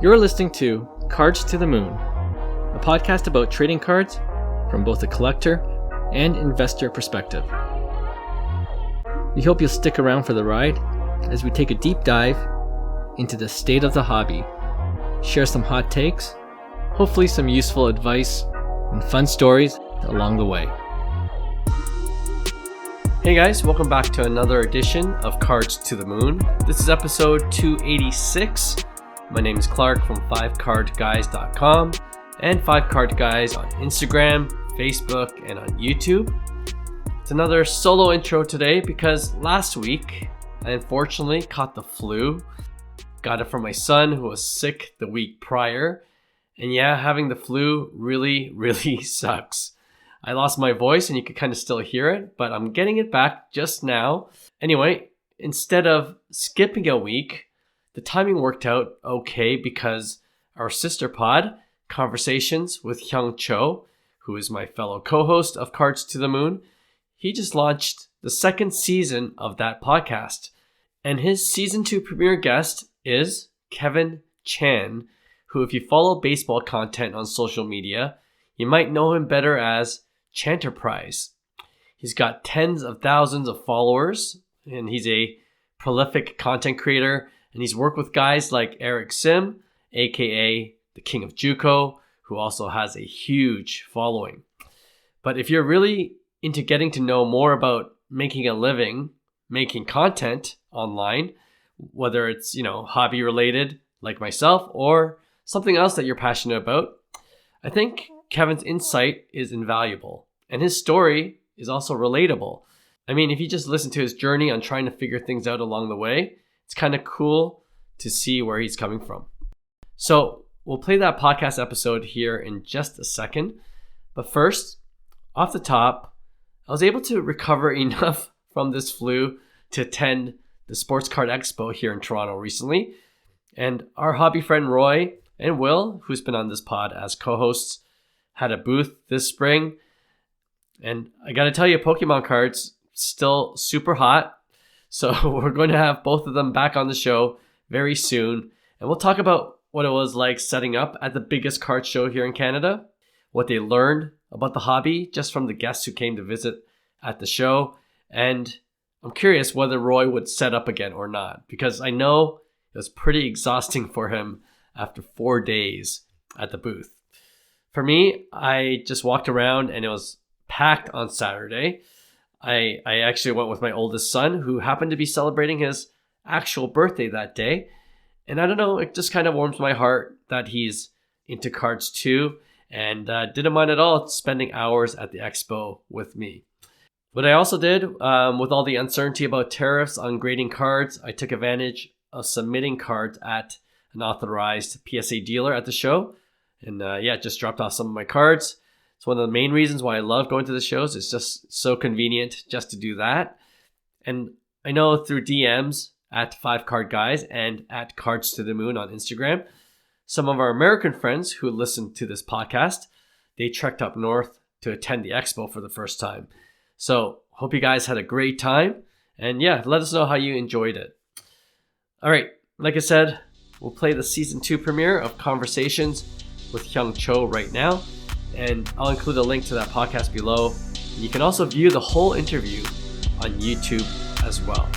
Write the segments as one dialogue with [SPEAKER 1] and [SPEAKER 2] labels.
[SPEAKER 1] You're listening to Cards to the Moon, a podcast about trading cards from both a collector and investor perspective. We hope you'll stick around for the ride as we take a deep dive into the state of the hobby, share some hot takes, hopefully some useful advice, and fun stories along the way. Hey guys, welcome back to another edition of Cards to the Moon. This is episode 286. My name is Clark from 5cardguys.com and 5cardguys on Instagram, Facebook, and on YouTube. It's another solo intro today because last week I unfortunately caught the flu. Got it from my son who was sick the week prior. And yeah, having the flu really sucks. I lost my voice and you could kind of still hear it, but I'm getting it back just now. Anyway, instead of skipping a week, the timing worked out okay because our sister pod, Conversations with Hyung Cho, who is my fellow co-host of Cards to the Moon, he just launched the second season of that podcast. And his season 2 premiere guest is Kevin Chan, who if you follow baseball content on social media, you might know him better as Chanterprise. He's got tens of thousands of followers, and he's a prolific content creator, and he's worked with guys like Eric Sim, aka the King of JUCO, who also has a huge following. But if you're really into getting to know more about making a living, making content online, whether it's, hobby related like myself or something else that you're passionate about, I think Kevin's insight is invaluable and his story is also relatable. I mean, if you just listen to his journey on trying to figure things out along the way, it's kind of cool to see where he's coming from. So we'll play that podcast episode here in just a second. But first, off the top, I was able to recover enough from this flu to attend the Sports Card Expo here in Toronto recently. And our hobby friend Roy and Will, who's been on this pod as co-hosts, had a booth this spring. And I got to tell you, Pokemon cards still super hot. So we're going to have both of them back on the show very soon. And we'll talk about what it was like setting up at the biggest card show here in Canada, what they learned about the hobby just from the guests who came to visit at the show. And I'm curious whether Roy would set up again or not, because I know it was pretty exhausting for him after 4 days at the booth. For me, I just walked around and it was packed on Saturday. I actually went with my oldest son, who happened to be celebrating his actual birthday that day. And I don't know, it just kind of warms my heart that he's into cards too, and didn't mind at all spending hours at the expo with me. What I also did, with all the uncertainty about tariffs on grading cards, I took advantage of submitting cards at an authorized PSA dealer at the show. And just dropped off some of my cards. It's one of the main reasons why I love going to the shows. It's just so convenient just to do that. And I know through DMs at 5cardguys and at Cards to the Moon on Instagram, some of our American friends who listen to this podcast, they trekked up north to attend the expo for the first time. So hope you guys had a great time. And let us know how you enjoyed it. All right, like I said, we'll play the season 2 premiere of Conversations with Hyung Cho right now. And I'll include a link to that podcast below. And you can also view the whole interview on YouTube as well.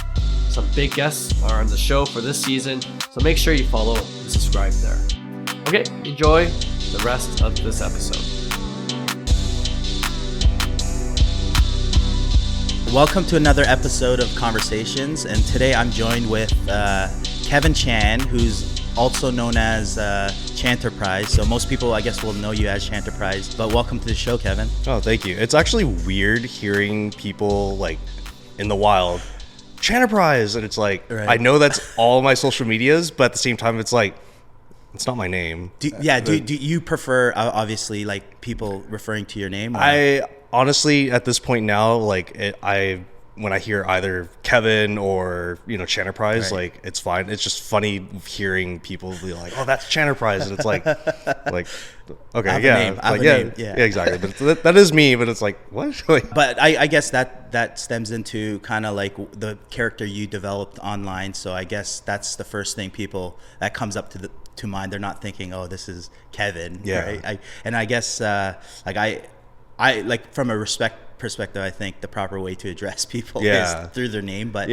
[SPEAKER 1] Some big guests are on the show for this season, so make sure you follow and subscribe there. Okay, enjoy the rest of this episode.
[SPEAKER 2] Welcome to another episode of Conversations, and today I'm joined with Kevin Chan, who's also known as Chanterprise. So most people, I guess, will know you as Chanterprise. But welcome to the show, Kevin.
[SPEAKER 3] Oh, thank you. It's actually weird hearing people like in the wild, Chanterprise, and it's like, right. I know that's all my social medias, but at the same time, it's like, it's not my name. Do you prefer, obviously, like people referring to your name? Or? I honestly, at this point now, when I hear either Kevin or Chanterprise, right. Like it's fine. It's just funny hearing people be like, "Oh, that's Chanterprise," and it's like, okay, yeah, exactly. But that is me. But it's like, what?
[SPEAKER 2] But I guess that stems into kind of like the character you developed online. So I guess that's the first thing that comes up to mind. They're not thinking, oh, this is Kevin.
[SPEAKER 3] Yeah.
[SPEAKER 2] Right? I guess I like from a respect perspective, I think the proper way to address people is through their name. But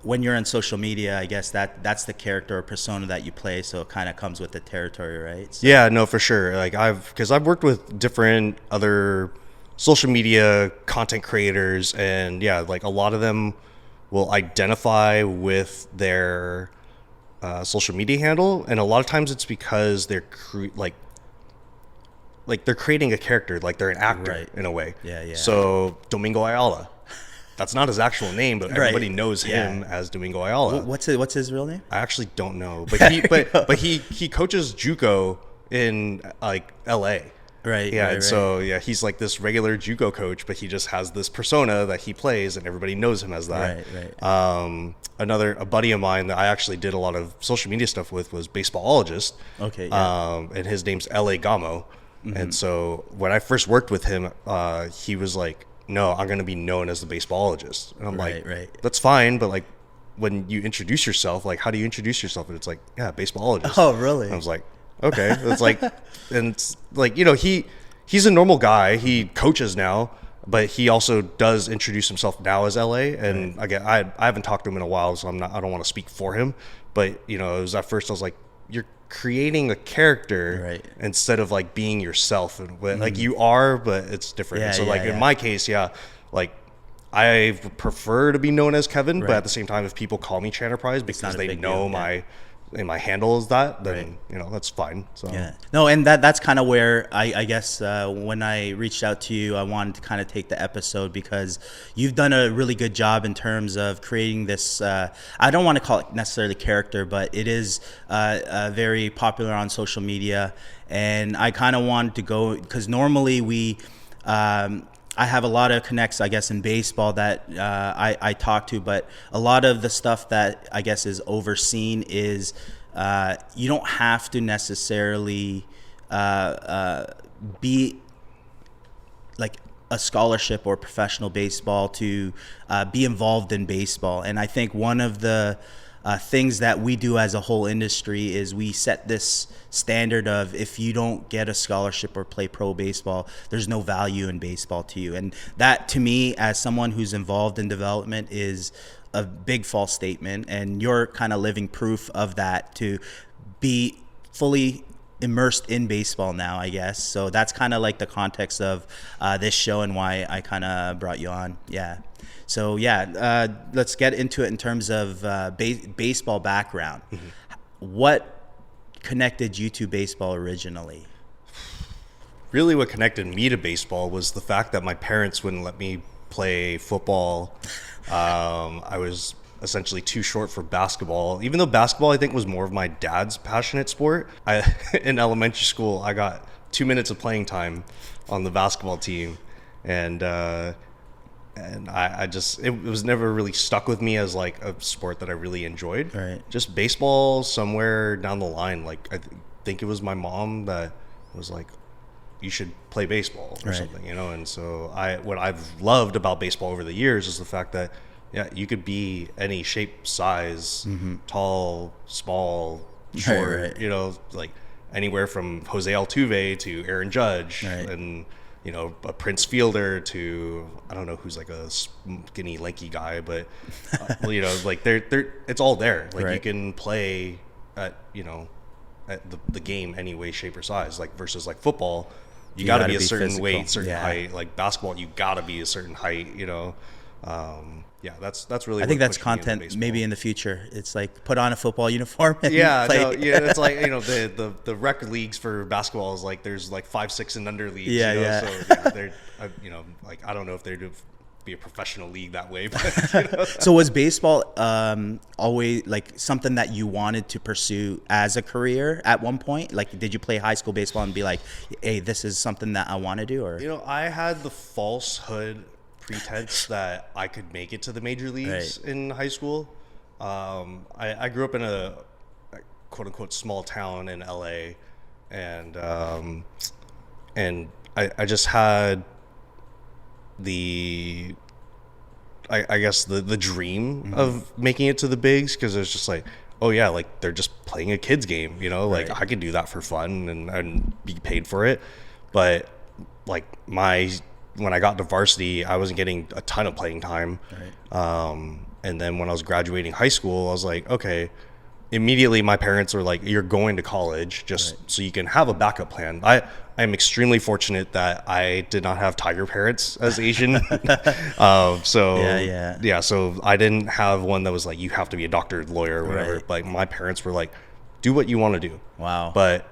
[SPEAKER 2] when you're on social media, I guess that's the character or persona that you play. So it kind of comes with the territory, right? So.
[SPEAKER 3] Yeah, no, for sure. Like because I've worked with different other social media content creators, and like a lot of them will identify with their social media handle, and a lot of times it's because they're like they're creating a character, like they're an actor in a way.
[SPEAKER 2] Yeah.
[SPEAKER 3] So Domingo Ayala, that's not his actual name, but everybody knows him as Domingo Ayala.
[SPEAKER 2] What's his real name?
[SPEAKER 3] I actually don't know, but he coaches JUCO in like LA.
[SPEAKER 2] Right.
[SPEAKER 3] Yeah.
[SPEAKER 2] Right,
[SPEAKER 3] and so he's like this regular JUCO coach, but he just has this persona that he plays, and everybody knows him as that.
[SPEAKER 2] Right.
[SPEAKER 3] A buddy of mine that I actually did a lot of social media stuff with was Baseballologist.
[SPEAKER 2] Okay. Yeah.
[SPEAKER 3] And his name's LA Gamo. Mm-hmm. And so when I first worked with him, he was like, no, I'm going to be known as the Baseballologist. And I'm like, that's fine. But like, when you introduce yourself, like, how do you introduce yourself? And it's like, Baseballologist.
[SPEAKER 2] Oh, really?
[SPEAKER 3] And I was like, okay. It's like, and it's like, he's a normal guy. He coaches now, but he also does introduce himself now as LA. And again, I haven't talked to him in a while, so I don't want to speak for him. But it was at first I was like, you're creating a character instead of like being yourself, and like you are, but it's different. And so in my case, like I prefer to be known as Kevin, but at the same time, if people call me Chanterprise because they know my handle is that, then that's fine. So
[SPEAKER 2] no, and that's kind of where I guess when I reached out to you, I wanted to kind of take the episode because you've done a really good job in terms of creating this. I don't want to call it necessarily character, but it is very popular on social media, and I kind of wanted to go because normally we. I have a lot of connects, I guess, in baseball that I talk to, but a lot of the stuff that I guess is overseen is you don't have to necessarily be like a scholarship or professional baseball to be involved in baseball. And I think one of the things that we do as a whole industry is we set this standard of if you don't get a scholarship or play pro baseball, there's no value in baseball to you. And that, to me, as someone who's involved in development, is a big false statement. And you're kind of living proof of that, to be fully immersed in baseball now, I guess. So that's kind of like the context of this show and why I kind of brought you on. So let's get into it in terms of baseball background. Mm-hmm. What connected you to baseball originally?
[SPEAKER 3] Really, what connected me to baseball was the fact that my parents wouldn't let me play football. I was essentially too short for basketball, even though basketball I think was more of my dad's passionate sport. In elementary school, I got 2 minutes of playing time on the basketball team, and I just, it was never really stuck with me as like a sport that I really enjoyed.
[SPEAKER 2] Right.
[SPEAKER 3] Just baseball somewhere down the line, like I think it was my mom that was like, you should play baseball or something, and so what I've loved about baseball over the years is the fact that you could be any shape, size, tall, small, short, like anywhere from Jose Altuve to Aaron Judge, and a Prince Fielder to, I don't know who's like a skinny, lanky guy, but like they're it's all there. Like you can play at at the game any way, shape, or size. Like versus like football, you got to be a certain physical weight, certain height. Like basketball, you got to be a certain height. That's really.
[SPEAKER 2] I think that's content maybe in the future. It's like put on a football uniform and play.
[SPEAKER 3] It's like the rec leagues for basketball is like there's like 5, 6 and under leagues. So they're like I don't know if they're to be a professional league that way. But,
[SPEAKER 2] So was baseball always like something that you wanted to pursue as a career at one point? Like, did you play high school baseball and be like, hey, this is something that I want to do? Or
[SPEAKER 3] I had the falsehood pretense that I could make it to the major leagues in high school. I grew up in a quote unquote small town in LA, and I just had the I guess the dream of making it to the bigs, because it's just like oh yeah, like they're just playing a kid's game, you know, like
[SPEAKER 2] Right.
[SPEAKER 3] I could do that for fun and be paid for it. But like when I got to varsity, I wasn't getting a ton of playing time.
[SPEAKER 2] Right.
[SPEAKER 3] And then when I was graduating high school, I was like, okay, immediately my parents were like, you're going to college just so you can have a backup plan. I'm extremely fortunate that I did not have tiger parents as Asian. So I didn't have one that was like, you have to be a doctor, lawyer, or whatever.
[SPEAKER 2] Right.
[SPEAKER 3] Like my parents were like, do what you want to do.
[SPEAKER 2] Wow.
[SPEAKER 3] But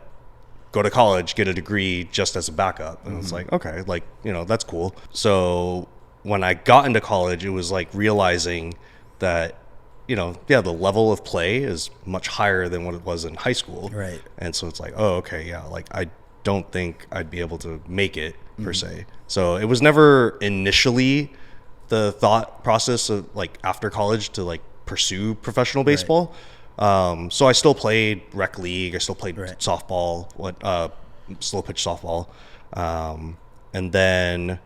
[SPEAKER 3] go to college, get a degree just as a backup. And it's like, okay, like, you know, that's cool. So when I got into college, it was like realizing that, you know, yeah, the level of play is much higher than what it was in high school.
[SPEAKER 2] Right.
[SPEAKER 3] And so it's like, oh, okay, yeah, like I don't think I'd be able to make it per se. So it was never initially the thought process of like after college to like pursue professional baseball. So I still played rec league. I still played softball, slow pitch softball. And then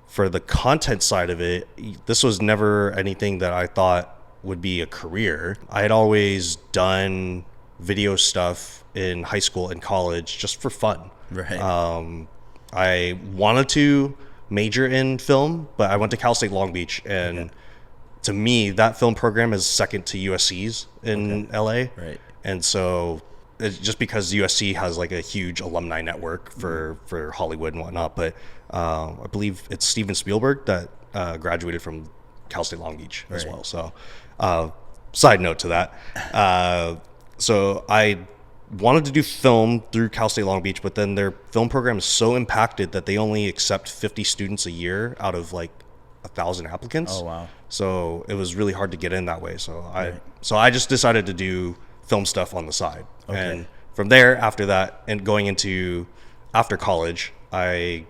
[SPEAKER 3] for the content side of it, this was never anything that I thought would be a career. I had always done video stuff in high school and college just for fun.
[SPEAKER 2] Right.
[SPEAKER 3] I wanted to major in film, but I went to Cal State Long Beach, and to me, that film program is second to USC's in LA.
[SPEAKER 2] Right.
[SPEAKER 3] And so it's just because USC has like a huge alumni network for Hollywood and whatnot, but I believe it's Steven Spielberg that graduated from Cal State Long Beach as well. So side note to that. So I wanted to do film through Cal State Long Beach, but then their film program is so impacted that they only accept 50 students a year out of like 1,000 applicants.
[SPEAKER 2] Oh, wow.
[SPEAKER 3] So it was really hard to get in that way. So I just decided to do film stuff on the side.
[SPEAKER 2] Okay.
[SPEAKER 3] And from there, after that, and going into after college, I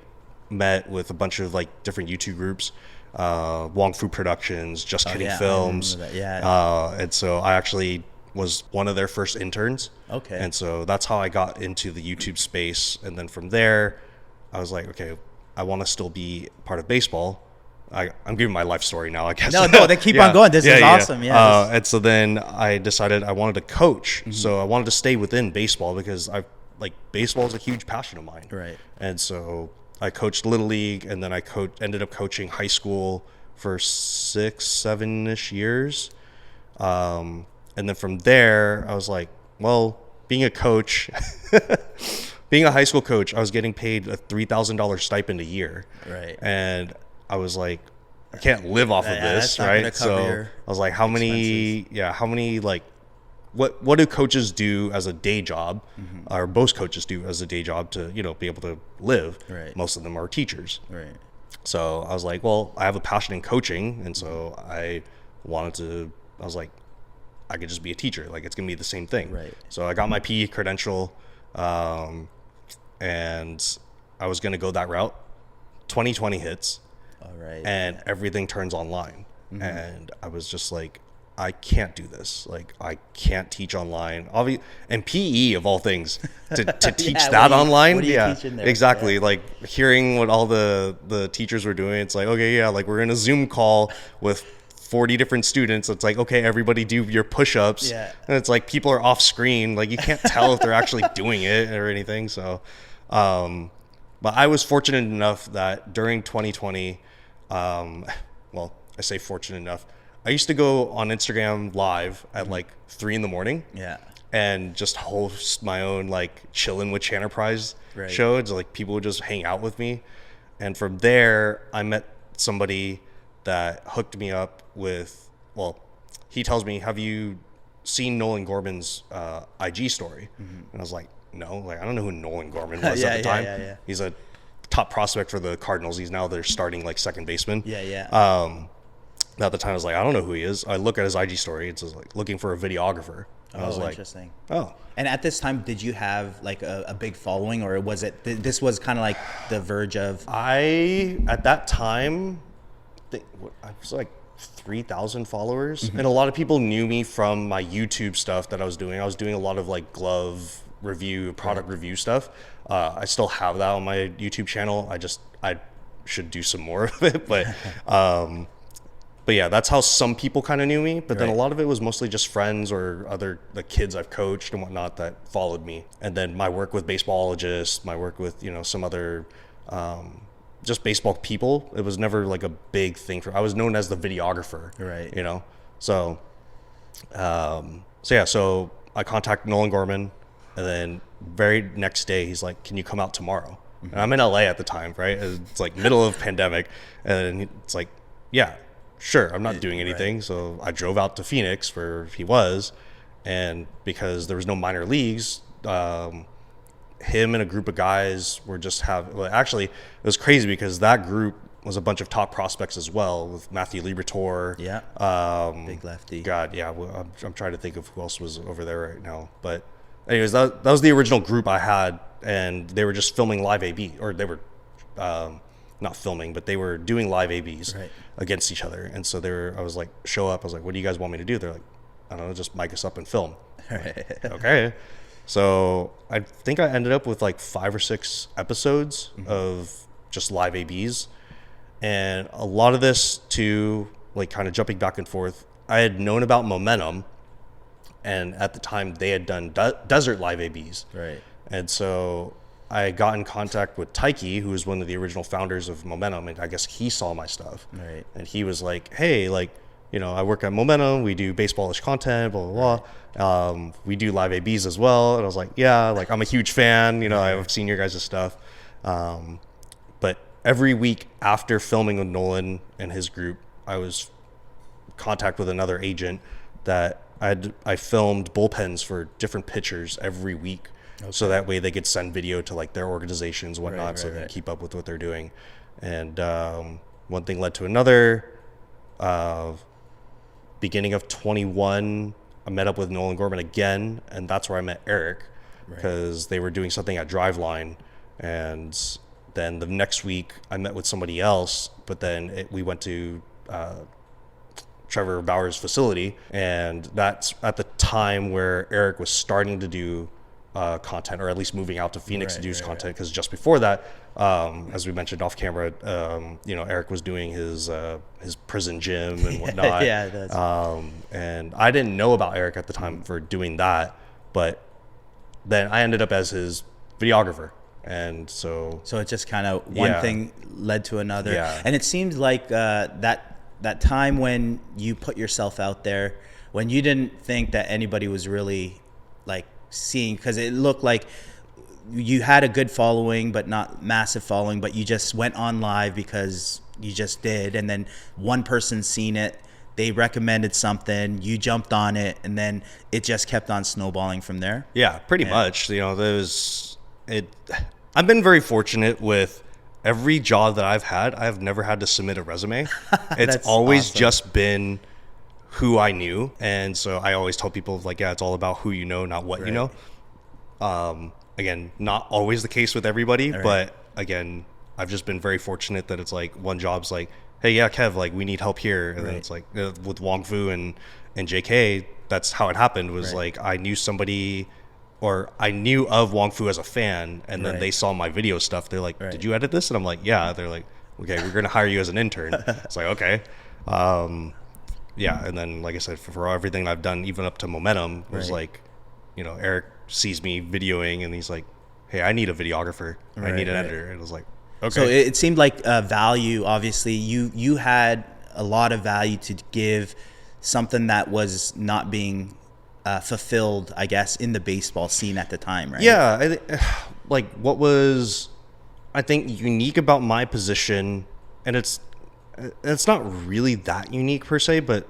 [SPEAKER 3] met with a bunch of like different YouTube groups, Wong Fu Productions, Just Kidding Films.
[SPEAKER 2] I remember that.
[SPEAKER 3] And so I actually was one of their first interns.
[SPEAKER 2] Okay.
[SPEAKER 3] And so that's how I got into the YouTube space. And then from there, I was like, okay, I want to still be part of baseball. I'm giving my life story now, I guess.
[SPEAKER 2] No, they keep on going. This is awesome. Yeah.
[SPEAKER 3] And so then I decided I wanted to coach. So I wanted to stay within baseball because baseball is a huge passion of mine.
[SPEAKER 2] Right.
[SPEAKER 3] And so I coached Little League, and then I ended up coaching high school for 6-7-ish years. And then from there, I was like, well, being a coach, being a high school coach, I was getting paid a $3,000 stipend a year.
[SPEAKER 2] Right.
[SPEAKER 3] And I was like, I can't live off of this, right? So I was like, how many, like, what do coaches do as a day job, or most coaches do as a day job to, you know, be able to live?
[SPEAKER 2] Right.
[SPEAKER 3] Most of them are teachers.
[SPEAKER 2] Right.
[SPEAKER 3] So I was like, well, I have a passion in coaching, and so I was like, I could just be a teacher. Like, it's gonna be the same thing.
[SPEAKER 2] Right.
[SPEAKER 3] So I got my PE credential, and I was gonna go that route. 2020 hits.
[SPEAKER 2] All right.
[SPEAKER 3] And everything turns online. And I was just like, I can't do this. Like, I can't teach online. And PE of all things, to teach that online.
[SPEAKER 2] What do you teach in there?
[SPEAKER 3] Exactly.
[SPEAKER 2] Yeah.
[SPEAKER 3] Like, hearing what all the teachers were doing, it's like, okay, yeah, like we're in a Zoom call with 40 different students. It's like, okay, everybody do your push-ups.
[SPEAKER 2] Yeah.
[SPEAKER 3] And it's like, people are off screen. Like, you can't tell if they're actually doing it or anything. So, but I was fortunate enough that during 2020, well, I say fortunate enough, I used to go on Instagram live at like 3 a.m.
[SPEAKER 2] Yeah.
[SPEAKER 3] and just host my own like chillin' with Chanterprise show. It's like people would just hang out with me. And from there, I met somebody that hooked me up with, well, he tells me, have you seen Nolan Gorman's IG story? And I was like, no, like I don't know who Nolan Gorman was at the time.
[SPEAKER 2] Yeah.
[SPEAKER 3] He's a top prospect for the Cardinals. He's now their starting like second baseman.
[SPEAKER 2] Yeah.
[SPEAKER 3] At the time I was like, I don't know who he is. I look at his IG story. It's just like looking for a videographer. And I was like,
[SPEAKER 2] interesting.
[SPEAKER 3] Oh.
[SPEAKER 2] And at this time, did you have like a big following, or was it this was kind of like the verge of?
[SPEAKER 3] At that time, I was like 3,000 followers, and a lot of people knew me from my YouTube stuff that I was doing. I was doing a lot of like glove review, product review stuff. I still have that on my YouTube channel. I should do some more of it, but But yeah, that's how some people kind of knew me. But then a
[SPEAKER 2] Right.
[SPEAKER 3] lot of it was mostly just friends or other the kids I've coached and whatnot that followed me. And then my work with baseballogists, my work with, some other just baseball people. It was never like a big thing I was known as the videographer.
[SPEAKER 2] Right.
[SPEAKER 3] So so I contacted Nolan Gorman, and then very next day he's like, "Can you come out tomorrow?" And I'm in LA at the time, right? It's like middle of pandemic, and it's like, yeah, sure, I'm not doing anything.
[SPEAKER 2] Right.
[SPEAKER 3] So I drove out to Phoenix where he was, and because there was no minor leagues, him and a group of guys were just actually, it was crazy because that group was a bunch of top prospects as well, with Matthew Liberatore.
[SPEAKER 2] Yeah. Big lefty.
[SPEAKER 3] God, yeah. I'm trying to think of who else was over there right now. But anyways, that was the original group I had, and they were just filming live AB, or they were not filming, but they were doing live ABs against each other. And so I was like, show up. I was like, what do you guys want me to do? They're like, I don't know, just mic us up and film. Like, okay. So I think I ended up with like 5 or 6 episodes of just live ABs. And a lot of this too, like kind of jumping back and forth, I had known about Momentum, and at the time they had done desert live ABs.
[SPEAKER 2] Right.
[SPEAKER 3] And so I got in contact with Taiki, who was one of the original founders of Momentum, and I guess he saw my stuff.
[SPEAKER 2] Right.
[SPEAKER 3] And he was like, hey, like, I work at Momentum, we do baseballish content, blah, blah, blah. We do live ABs as well. And I was like, yeah, like I'm a huge fan, I've seen your guys' stuff. But every week after filming with Nolan and his group, I was in contact with another agent that I filmed bullpens for different pitchers every week. Okay. So that way they could send video to like their organizations, whatnot, so they can keep up with what they're doing. And one thing led to another. Beginning of 21, I met up with Nolan Gorman again, and that's where I met Eric, because they were doing something at Driveline. And then the next week I met with somebody else, but then we went to Trevor Bauer's facility, and that's at the time where Eric was starting to do content, or at least moving out to Phoenix to do his content, because just before that, as we mentioned off camera, Eric was doing his prison gym and whatnot. And I didn't know about Eric at the time for doing that, but then I ended up as his videographer. And so
[SPEAKER 2] it just kind of one thing led to another. And it seemed like that time when you put yourself out there, when you didn't think that anybody was really like seeing, because it looked like you had a good following but not massive following, but you just went on live because you just did, and then one person seen it, they recommended something, you jumped on it, and then it just kept on snowballing from there.
[SPEAKER 3] Pretty much. I've been very fortunate with every job that I've had. I've never had to submit a resume. It's always just been who I knew. And so I always tell people, like, it's all about who you know, not what you know. Again, not always the case with everybody, but again, I've just been very fortunate that it's like one job's like, hey, Kev, like we need help here. And then it's like with Wong Fu and JK, that's how it happened, was like I knew somebody, or I knew of Wong Fu as a fan, and then they saw my video stuff. They're like, did you edit this? And I'm like, yeah. They're like, okay, we're going to hire you as an intern. It's like, okay. And then, like I said, for everything I've done, even up to Momentum, was like, Eric sees me videoing, and he's like, hey, I need a videographer. I need an editor. And I was like, okay.
[SPEAKER 2] So it seemed like value, obviously. You had a lot of value to give, something that was not being fulfilled, I guess, in the baseball scene at the time, right?
[SPEAKER 3] Yeah, like what was, I think, unique about my position, and it's not really that unique per se, but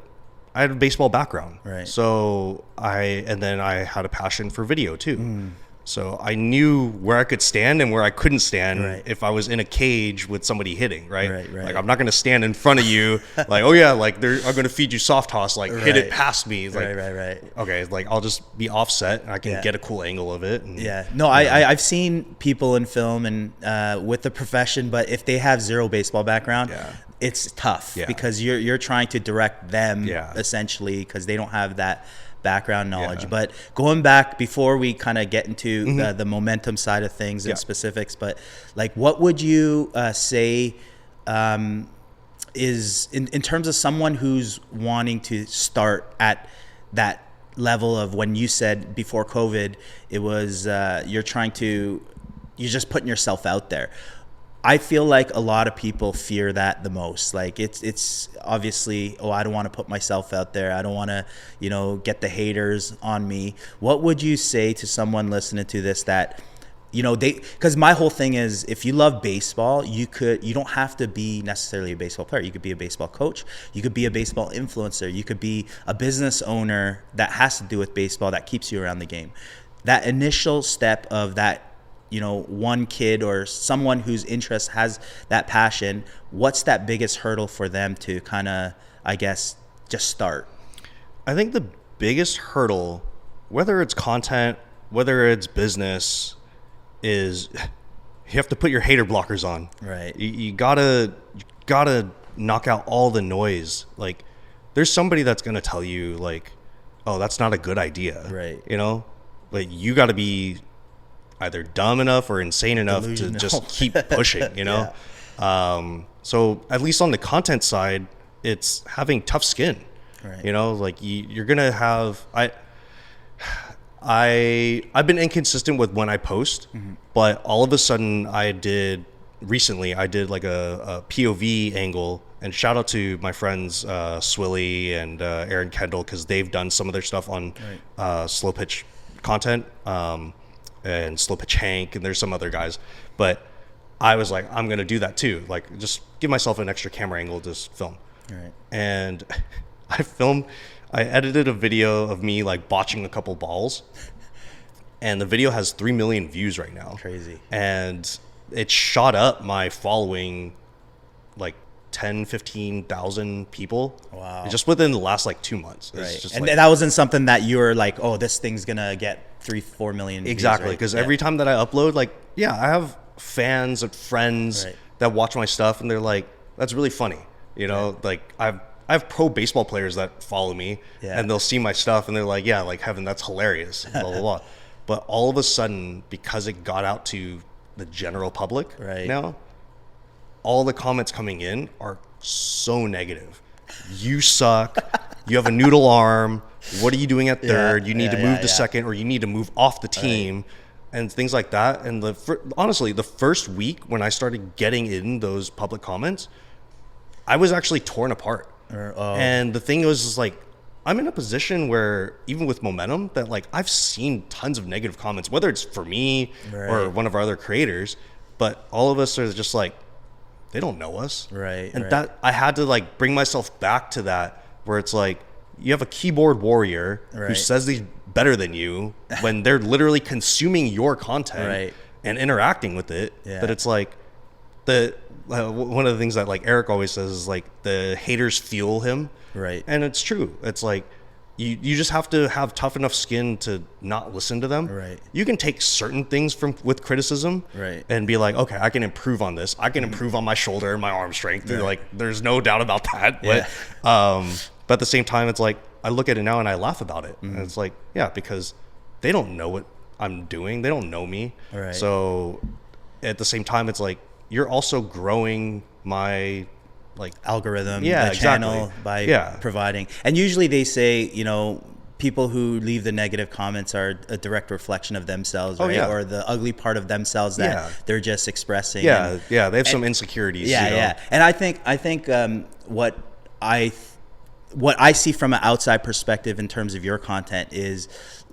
[SPEAKER 3] I had a baseball background,
[SPEAKER 2] right?
[SPEAKER 3] So I had a passion for video too. So I knew where I could stand and where I couldn't stand if I was in a cage with somebody hitting, right? Like, I'm not going to stand in front of you like, oh yeah, like I'm going to feed you soft toss, like hit it past me. Like, okay, like I'll just be offset and I can get a cool angle of it. And,
[SPEAKER 2] I've seen people in film and with the profession, but if they have zero baseball background, it's tough because you're trying to direct them essentially, because they don't have that background knowledge. But going back, before we kind of get into the Momentum side of things and specifics, but like what would you say is in terms of someone who's wanting to start at that level of when you said before COVID, it was you're just putting yourself out there. I feel like a lot of people fear that the most. Like it's obviously, I don't want to put myself out there. I don't want to, get the haters on me. What would you say to someone listening to this that, because my whole thing is, if you love baseball, you don't have to be necessarily a baseball player. You could be a baseball coach. You could be a baseball influencer. You could be a business owner that has to do with baseball that keeps you around the game. That initial step of that, one kid or someone whose interest has that passion, what's that biggest hurdle for them to kind of, I guess, just start?
[SPEAKER 3] I think the biggest hurdle, whether it's content, whether it's business, is you have to put your hater blockers on.
[SPEAKER 2] Right.
[SPEAKER 3] You gotta knock out all the noise. Like, there's somebody that's gonna tell you like, oh, that's not a good idea.
[SPEAKER 2] Right.
[SPEAKER 3] Like, you gotta be either dumb enough or insane enough to just keep pushing, Yeah. So at least on the content side, it's having tough skin.
[SPEAKER 2] Right.
[SPEAKER 3] Like you're gonna have I've been inconsistent with when I post, but all of a sudden I did like a POV angle, and shout out to my friends Swilly and Aaron Kendall, because they've done some of their stuff on slow pitch content. And Slow Pitch Hank, and there's some other guys. But I was like, I'm going to do that too. Like, just give myself an extra camera angle to just film.
[SPEAKER 2] Right.
[SPEAKER 3] And I edited a video of me like botching a couple balls. And the video has 3 million views right now.
[SPEAKER 2] Crazy.
[SPEAKER 3] And it shot up my following like 15,000 people.
[SPEAKER 2] Wow.
[SPEAKER 3] Just within the last like 2 months.
[SPEAKER 2] Right.
[SPEAKER 3] Just
[SPEAKER 2] and
[SPEAKER 3] like,
[SPEAKER 2] that wasn't something that you were like, oh, this thing's going to get 3-4 million views.
[SPEAKER 3] Exactly. Because every time that I upload, like, I have fans and friends that watch my stuff, and they're like, that's really funny. Like I have pro baseball players that follow me, and they'll see my stuff and they're like, yeah, like, Heaven, that's hilarious. Blah, blah, blah. But all of a sudden, because it got out to the general public now, all the comments coming in are so negative. You suck. You have a noodle arm. What are you doing at third? You need to move to second, or you need to move off the team, and things like that. And honestly, the first week when I started getting in those public comments, I was actually torn apart. And the thing was, is like, I'm in a position where, even with momentum, that like I've seen tons of negative comments, whether it's for me or one of our other creators, but all of us are just like, they don't know us.
[SPEAKER 2] Right.
[SPEAKER 3] And that I had to like bring myself back to that, where it's like, you have a keyboard warrior who says he's better than you when they're literally consuming your content and interacting with it. But it's like one of the things that like Eric always says is like, the haters fuel him.
[SPEAKER 2] Right.
[SPEAKER 3] And it's true. It's like, you just have to have tough enough skin to not listen to them.
[SPEAKER 2] Right.
[SPEAKER 3] You can take certain things with criticism and be like, okay, I can improve on this. I can improve on my shoulder and my arm strength. Like, there's no doubt about that. But at the same time, it's like, I look at it now and I laugh about it. And it's like, because they don't know what I'm doing. They don't know me.
[SPEAKER 2] Right.
[SPEAKER 3] So at the same time, it's like, you're also growing my like
[SPEAKER 2] algorithm, the channel by providing. And usually they say, people who leave the negative comments are a direct reflection of themselves, right? Or the ugly part of themselves that they're just expressing.
[SPEAKER 3] They have some insecurities.
[SPEAKER 2] And I think what I see from an outside perspective in terms of your content is,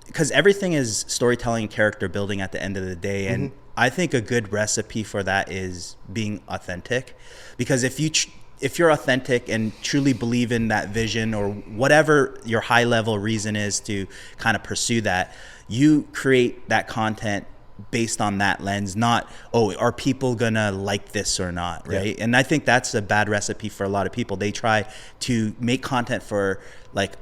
[SPEAKER 2] because everything is storytelling and character building at the end of the day, and I think a good recipe for that is being authentic. Because if you're authentic and truly believe in that vision, or whatever your high level reason is to kind of pursue that, you create that content based on that lens, not, are people gonna like this or not, right? And I think that's a bad recipe for a lot of people. They try to make content for like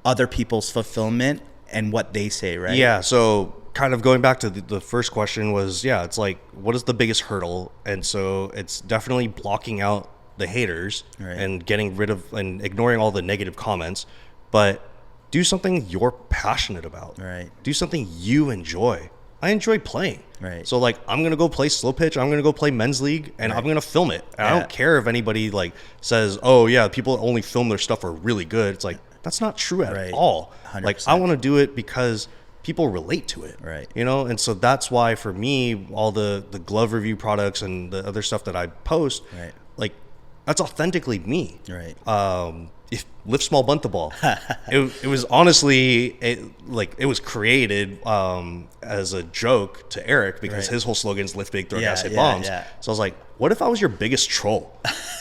[SPEAKER 2] other people's fulfillment and what they say, right?
[SPEAKER 3] So kind of going back to the first question was, it's like, what is the biggest hurdle? And so it's definitely blocking out the haters and getting rid of and ignoring all the negative comments, but do something you're passionate about.
[SPEAKER 2] Right.
[SPEAKER 3] Do something you enjoy. I enjoy playing.
[SPEAKER 2] Right.
[SPEAKER 3] So like, I'm going to go play slow pitch. I'm going to go play men's league, and I'm going to film it. And I don't care if anybody like says, oh yeah, people that only film their stuff are really good. It's like, that's not true at all. 100%. Like, I want to do it because people relate to it.
[SPEAKER 2] Right.
[SPEAKER 3] You know? And so that's why for me, all the glove review products and the other stuff that I post, like, that's authentically me.
[SPEAKER 2] Right.
[SPEAKER 3] If lift small, bunt the ball. it was honestly it was created as a joke to Eric because his whole slogan is lift big, throw gas, hit bombs. So I was like, what if I was your biggest troll?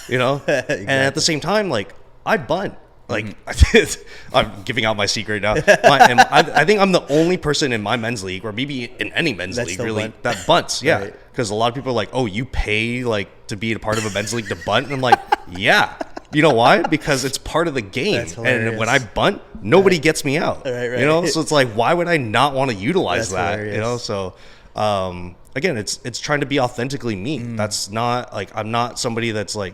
[SPEAKER 3] You know? Exactly. And at the same time, like, I'd bunt. Like, I'm giving out my secret now. I think I'm the only person in my men's league, or maybe in any men's league, really, that bunts. Yeah, because a lot of people are like, "Oh, you pay like to be a part of a men's league to bunt?" And I'm like, "Yeah." You know why? Because it's part of the game. And when I bunt, nobody gets me out. You know, so it's like, why would I not want to utilize that? Hilarious. You know, so again, it's trying to be authentically me. That's not like, I'm not somebody that's like,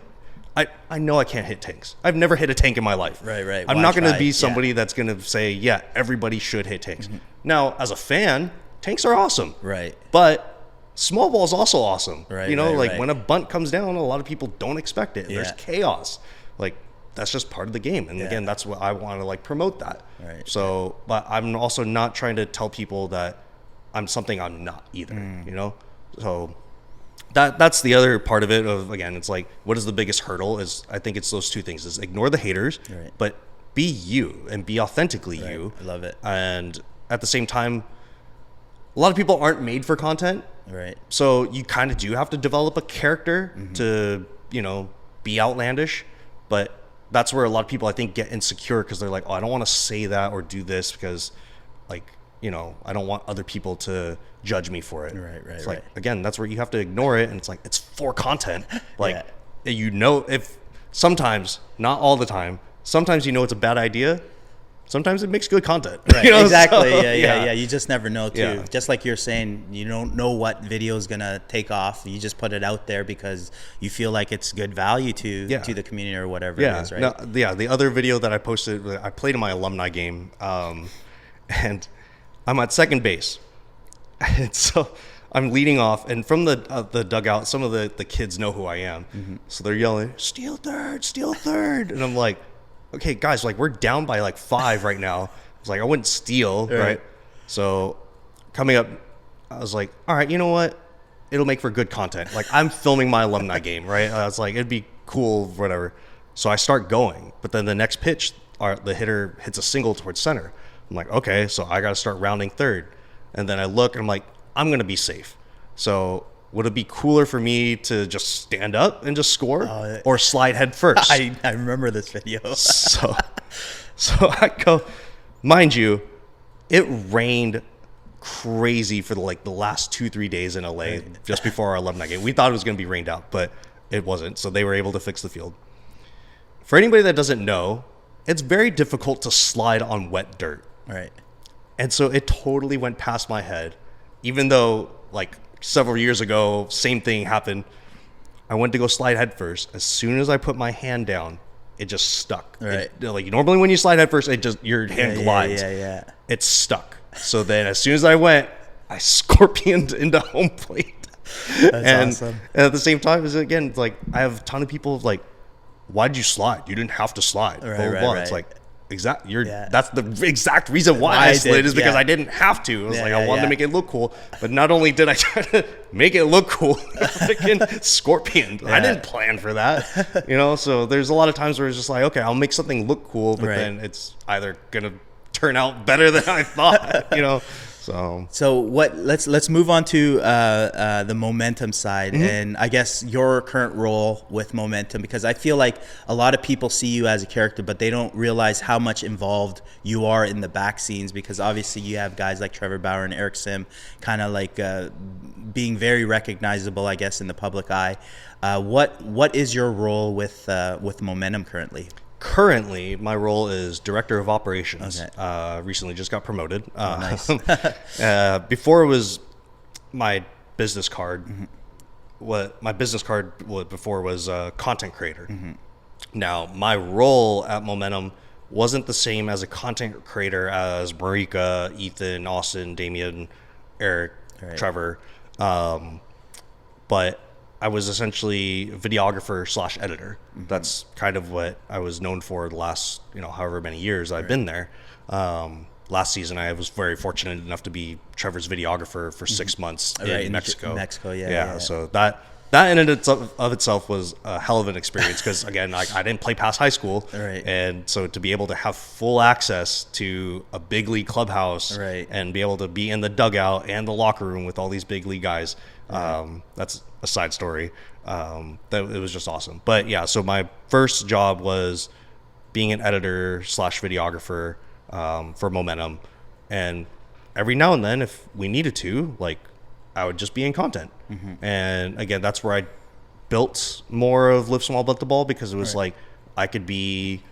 [SPEAKER 3] I know I can't hit tanks. I've never hit a tank in my life.
[SPEAKER 2] Right.
[SPEAKER 3] I'm not going to be somebody that's going to say, yeah, everybody should hit tanks. Now, as a fan, tanks are awesome.
[SPEAKER 2] Right.
[SPEAKER 3] But small ball is also awesome.
[SPEAKER 2] Right.
[SPEAKER 3] You know, when a bunt comes down, a lot of people don't expect it. There's chaos. Like, that's just part of the game. And again, that's what I want to like promote that.
[SPEAKER 2] Right.
[SPEAKER 3] So, but I'm also not trying to tell people that I'm something I'm not either, you know? So that's the other part of it of, again, it's like, what is the biggest hurdle is, I think it's those two things, is ignore the haters, but be you and be authentically you.
[SPEAKER 2] I love it.
[SPEAKER 3] And at the same time, a lot of people aren't made for content.
[SPEAKER 2] Right.
[SPEAKER 3] So you kind of do have to develop a character to, you know, be outlandish. But that's where a lot of people, I think, get insecure because they're like, oh, I don't want to say that or do this because, like, you know, I don't want other people to judge me for it.
[SPEAKER 2] Right.
[SPEAKER 3] It's like, again, that's where you have to ignore it. And it's like, it's for content. Like, you know, if sometimes, not all the time, sometimes you know it's a bad idea. Sometimes it makes good content.
[SPEAKER 2] Right. You know? Exactly. So, yeah. You just never know, too. Yeah. Just like you're saying, you don't know what video is going to take off. You just put it out there because you feel like it's good value to the community or whatever it is, right?
[SPEAKER 3] No, the other video that I posted, I played in my alumni game, and I'm at second base. And so I'm leading off, and from the dugout, some of the kids know who I am. So they're yelling, steal third. And I'm like, okay, guys, like, we're down by like 5 right now. I was like, I wouldn't steal, right? So coming up, I was like, all right, you know what? It'll make for good content. Like, I'm filming my alumni game, right? I was like, it'd be cool, whatever. So I start going, but then the next pitch, the hitter hits a single towards center. I'm like, okay, so I got to start rounding third. And then I look, and I'm like, I'm going to be safe. So would it be cooler for me to just stand up and just score or slide head first?
[SPEAKER 2] I remember this video.
[SPEAKER 3] so I go, mind you, it rained crazy for the last 2-3 days in LA just before our alumni game. We thought it was going to be rained out, but it wasn't. So they were able to fix the field. For anybody that doesn't know, it's very difficult to slide on wet dirt.
[SPEAKER 2] Right.
[SPEAKER 3] And so it totally went past my head, even though like several years ago, same thing happened. I went to go slide head first. As soon as I put my hand down, it just stuck.
[SPEAKER 2] Right.
[SPEAKER 3] Like normally when you slide head first, your hand glides.
[SPEAKER 2] Yeah.
[SPEAKER 3] It stuck. So then as soon as I went, I scorpioned into home plate.
[SPEAKER 2] That's awesome.
[SPEAKER 3] And at the same time, again, it's like I have a ton of people like, why did you slide? You didn't have to slide.
[SPEAKER 2] Right.
[SPEAKER 3] It's like, that's the exact reason why I slid is because I didn't have to. It was I wanted to make it look cool, but not only did I try to make it look cool, I freaking scorpioned. I didn't plan for that, you know. So there's a lot of times where it's just like, okay, I'll make something look cool, but then it's either gonna turn out better than I thought, you know. So
[SPEAKER 2] let's move on to the momentum side, and I guess your current role with momentum, because I feel like a lot of people see you as a character, but they don't realize how much involved you are in the back scenes, because obviously you have guys like Trevor Bauer and Eric Sim kind of like being very recognizable, I guess, in the public eye. What is your role with momentum currently?
[SPEAKER 3] Currently, my role is director of operations. Okay. Recently just got promoted.
[SPEAKER 2] Nice.
[SPEAKER 3] Before it was my business card. What my business card before was content creator. Now, my role at Momentum wasn't the same as a content creator as Marika, Ethan, Austin, Damian, Eric. Trevor. But I was essentially videographer / editor. That's kind of what I was known for the last, however many years I've been there. Last season, I was very fortunate enough to be Trevor's videographer for 6 months in Mexico.
[SPEAKER 2] Yeah.
[SPEAKER 3] So that in and of itself was a hell of an experience because, again, I didn't play past high school. And so to be able to have full access to a big league clubhouse and be able to be in the dugout and the locker room with all these big league guys, that's a side story. That it was just awesome. But yeah, so my first job was being an editor / videographer for Momentum. And every now and then, if we needed to, I would just be in content. And again, that's where I built more of Live Small Bet the Ball, because it was I could be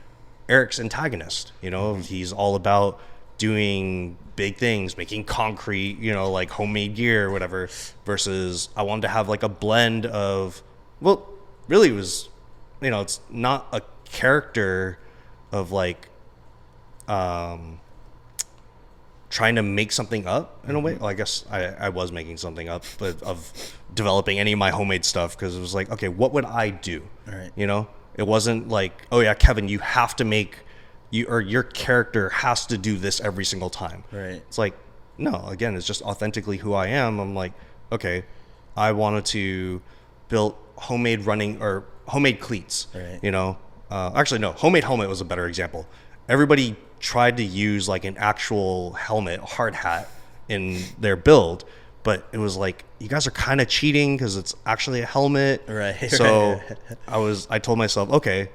[SPEAKER 3] Eric's antagonist. He's all about doing big things, making concrete, homemade gear or whatever, versus I wanted to have a blend of, well, really it was, it's not a character of trying to make something up in a way. Well, I guess I was making something up, but of developing any of my homemade stuff, because it was okay, what would I do? It wasn't oh yeah, Kevin, you have to make your character has to do this every single time. It's no, again, it's just authentically who I am. I'm okay, I wanted to build homemade running or homemade cleats. Actually no, homemade helmet was a better example. Everybody tried to use an actual helmet, hard hat in their build, but it was you guys are kind of cheating because it's actually a helmet. So I told myself, okay,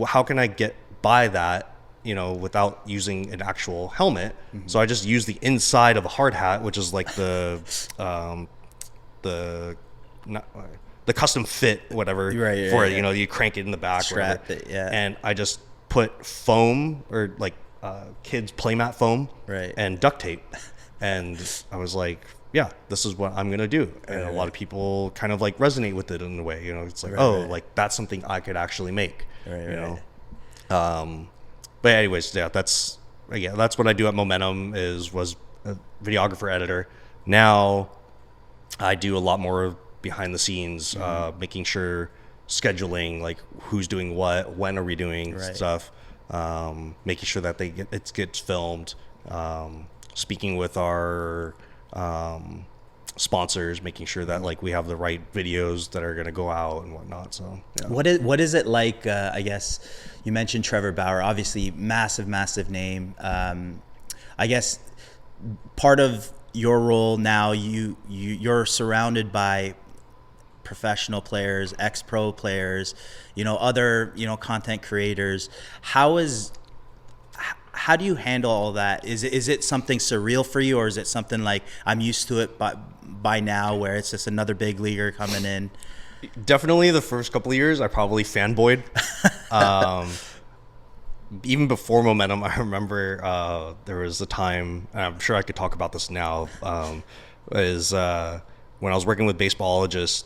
[SPEAKER 3] how can I get by that, without using an actual helmet? So I just used the inside of a hard hat, which is the custom fit, whatever, for it. You crank it in the back,
[SPEAKER 2] strap it,
[SPEAKER 3] and I just put foam or kids playmat foam and duct tape, and I was yeah, this is what I'm gonna do. And a lot of people kind of resonate with it in a way. It's that's something I could actually make. But anyways, yeah, that's what I do at Momentum. Was a videographer, editor. Now I do a lot more behind the scenes, making sure scheduling, who's doing what, when are we doing stuff, making sure that it gets filmed, speaking with our sponsors, making sure that we have the right videos that are going to go out and whatnot. So yeah.
[SPEAKER 2] What is it like? I guess you mentioned Trevor Bauer, obviously massive name. I guess part of your role now, you're surrounded by professional players, ex-pro players, other, content creators. How do you handle all that? Is it something surreal for you, or is it something I'm used to it by now, where it's just another big leaguer coming in?
[SPEAKER 3] Definitely the first couple of years, I probably fanboyed. Even before Momentum, I remember there was a time, and I'm sure I could talk about this now, is when I was working with Baseballogists,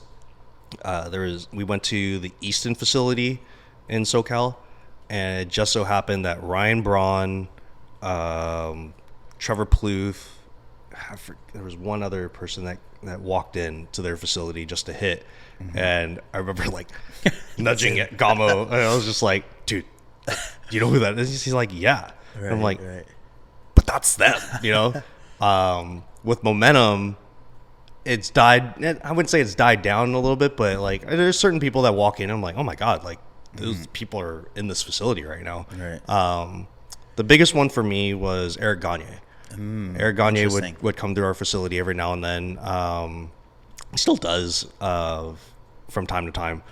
[SPEAKER 3] we went to the Easton facility in SoCal, and it just so happened that Ryan Braun, Trevor Plouffe, there was one other person that walked in to their facility just to hit. And I remember nudging at Gamo, and I was just dude, do you know who that is? He's yeah. I'm but that's them, With Momentum, it's died. I wouldn't say it's died down a little bit, but there's certain people that walk in, and I'm oh my God, those people are in this facility right now. The biggest one for me was Eric Gagne. Eric Gagne would come to our facility every now and then. He still does from time to time.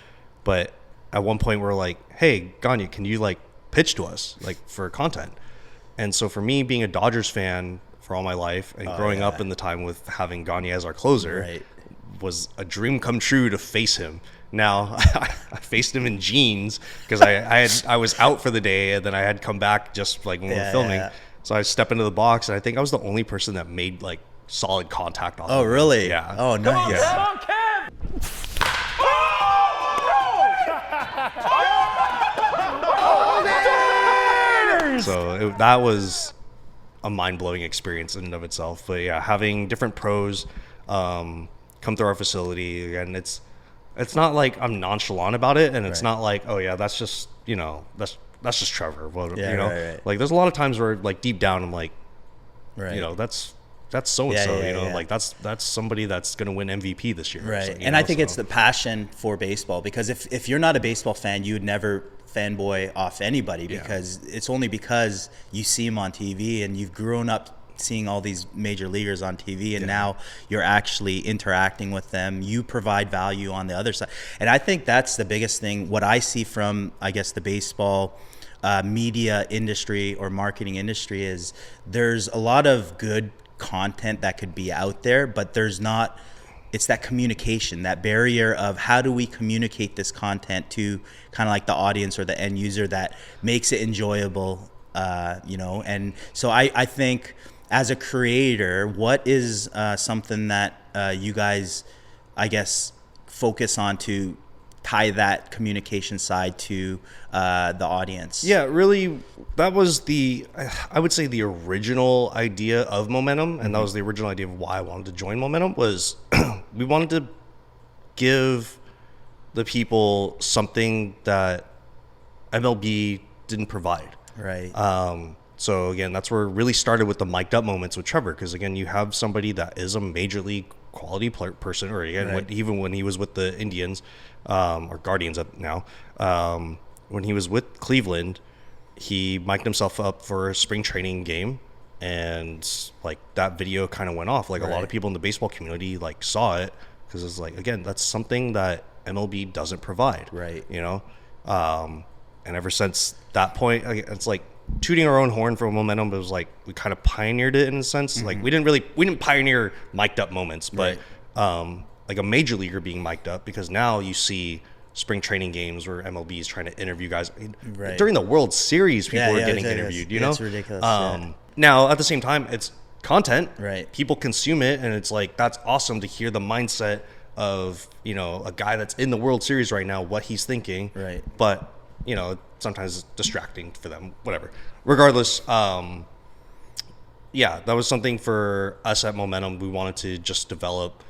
[SPEAKER 3] But at one point we're hey, Gagne, can you pitch to us for content? And so for me, being a Dodgers fan for all my life and growing up in the time with having Gagne as our closer, was a dream come true to face him. Now, I faced him in jeans because I was out for the day, and then I had come back just when we were filming. Yeah. So I step into the box, and I think I was the only person that made solid contact on him.
[SPEAKER 2] Oh, really?
[SPEAKER 3] Yeah.
[SPEAKER 2] Oh, nice.
[SPEAKER 3] Come
[SPEAKER 4] on, Kev!
[SPEAKER 3] So that was a mind-blowing experience in and of itself. But yeah, having different pros, come through our facility. And it's not like I'm nonchalant about it, and it's not like, oh yeah, that's just, that's just Trevor. Well,
[SPEAKER 2] Right.
[SPEAKER 3] like there's a lot of times where like deep down I'm like,
[SPEAKER 2] Right.
[SPEAKER 3] That's so-and-so,
[SPEAKER 2] Yeah.
[SPEAKER 3] like that's somebody that's going to win MVP this year.
[SPEAKER 2] Right.
[SPEAKER 3] So,
[SPEAKER 2] And I think it's the passion for baseball, because if you're not a baseball fan, you would never fanboy off anybody, because it's only because you see them on TV and you've grown up seeing all these major leaguers on TV, and now you're actually interacting with them. You provide value on the other side. And I think that's the biggest thing. What I see from, I guess, the baseball media industry or marketing industry is there's a lot of good content that could be out there, but there's not. It's that communication, that barrier of how do we communicate this content to kind of like the audience or the end user that makes it enjoyable, And so I think as a creator, what is something that you guys, I guess, focus on to tie that communication side to the audience?
[SPEAKER 3] Yeah, really, that was I would say the original idea of Momentum, and that was the original idea of why I wanted to join Momentum, was we wanted to give the people something that MLB didn't provide.
[SPEAKER 2] Right.
[SPEAKER 3] So again, that's where it really started with the mic'd up moments with Trevor, because again, you have somebody that is a major league quality person, or again, even when he was with the Indians, or Guardians now, when he was with Cleveland, he mic'd himself up for a spring training game, and like that video kind of went off. Like a lot of people in the baseball community like saw it, because it's like, again, that's something that MLB doesn't provide.
[SPEAKER 2] Right.
[SPEAKER 3] And ever since that point, it's like tooting our own horn for Momentum, but it was like we kind of pioneered it in a sense. Like we didn't pioneer mic'd up moments, but like a major leaguer being mic'd up, because now you see spring training games where MLB is trying to interview guys. During the World Series, people are getting interviewed.
[SPEAKER 2] It's ridiculous.
[SPEAKER 3] Now at the same time, it's content.
[SPEAKER 2] Right.
[SPEAKER 3] People consume it, and it's like that's awesome to hear the mindset of a guy that's in the World Series right now, what he's thinking.
[SPEAKER 2] Right.
[SPEAKER 3] But sometimes it's distracting for them, whatever. Regardless, that was something for us at Momentum. We wanted to just develop,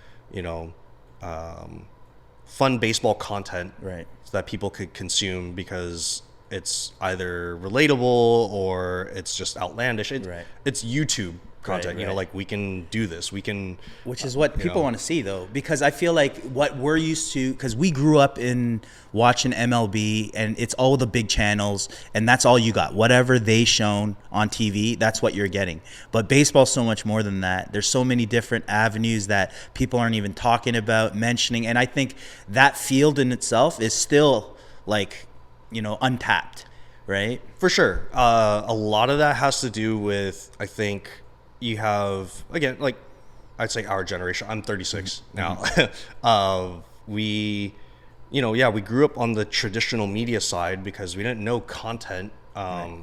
[SPEAKER 3] fun baseball content,
[SPEAKER 2] Right.
[SPEAKER 3] so that people could consume, because it's either relatable or it's just outlandish. It's YouTube content, like we can do this. We can,
[SPEAKER 2] which is what people want to see, though, because I feel like what we're used to, because we grew up in watching MLB, and it's all the big channels, and that's all you got. Whatever they shown on TV, that's what you're getting. But baseball's so much more than that. There's so many different avenues that people aren't even talking about, mentioning, and I think that field in itself is still like, untapped, right?
[SPEAKER 3] For sure. A lot of that has to do with, I think, you have, again, like I'd say our generation. I'm 36 now. We grew up on the traditional media side, because we didn't know content.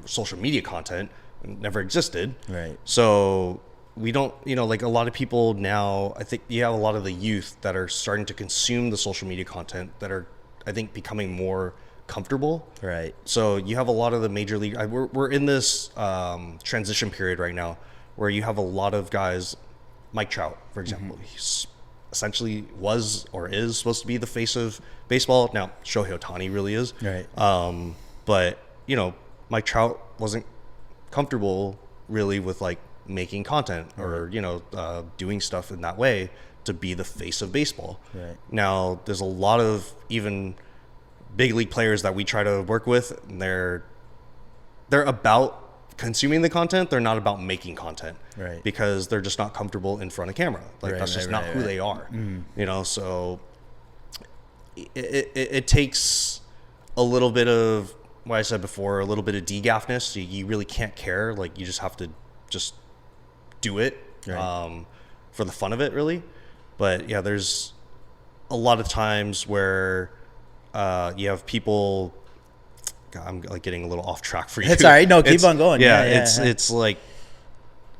[SPEAKER 3] Social media content never existed.
[SPEAKER 2] Right.
[SPEAKER 3] So we don't, like a lot of people now, I think you have a lot of the youth that are starting to consume the social media content that are, I think, becoming more comfortable.
[SPEAKER 2] Right.
[SPEAKER 3] So you have a lot of the major league, we're in this transition period right now, where you have a lot of guys, Mike Trout, for example, he's essentially was or is supposed to be the face of baseball. Now, Shohei Ohtani really is.
[SPEAKER 2] Right.
[SPEAKER 3] But, Mike Trout wasn't comfortable really with like making content or, doing stuff in that way to be the face of baseball.
[SPEAKER 2] Right.
[SPEAKER 3] Now, there's a lot of even big league players that we try to work with, and they're about consuming the content. They're not about making content,
[SPEAKER 2] right? Because
[SPEAKER 3] they're just not comfortable in front of camera. Like that's just not who they are. So it takes a little bit of what I said before, a little bit of degaffness. You really can't care. Like you just have to just do it for the fun of it, really. But yeah, there's a lot of times where you have people. God, I'm like getting a little off track for you.
[SPEAKER 2] It's all right. No, keep on going.
[SPEAKER 3] It's like